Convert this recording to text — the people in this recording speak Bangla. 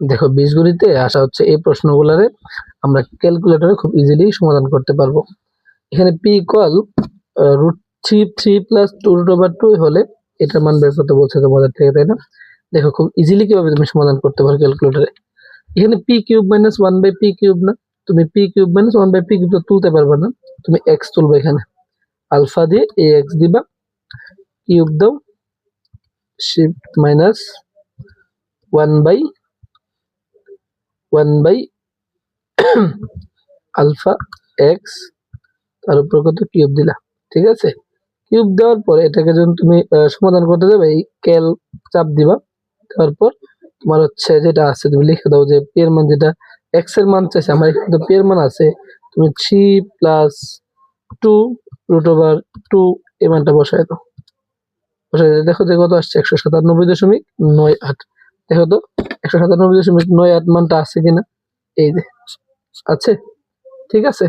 দেখো বীজগণিতে আসা হচ্ছে এই প্রশ্নগুলোরে আমরা ক্যালকুলেটরে খুব ইজিলি সমাধান করতে পারবো। এখানে পি ইকুয়াল √3 প্লাস 2√2 হলে এটার মান বের করতে বলছে তোমাদের থেকে, তাই না? দেখো খুব ইজিলি কিভাবে তুমি সমাধান করতে পারো ক্যালকুলেটরে। এখানে পি কিউব মাইনাস 1/পি কিউব না, তুমি পি কিউব মাইনাস 1/পি কিউব তো তুলতে পারবে না, তুমি এক্স তুলবে। এখানে আলফা দিয়ে এ এক্স দিবা, কিউব দাও, শিফট মাইনাস 1/1 আলফা এক্স, তার উপর কত কিউব দিলা। ঠিক আছে, কিউব দেওয়ার পরে এটাকে যখন তুমি সমাধান করতে যাবে এই ক্যাল চাপ দিবা, তারপর তোমার হচ্ছে যেটা আছে তুমি লিখে দাও যে পি এর মান, যেটা এক্স এর মান চাইছে আমার এখানে তো পি এর মান আছে, তুমি 3 প্লাস 2√2 এই মানটা বসায় দাও। বসায় দেখো যে কত আসছে 197.98। দেখো তো 197.98 মানটা আছে কিনা, এই যে আছে। ঠিক আছে।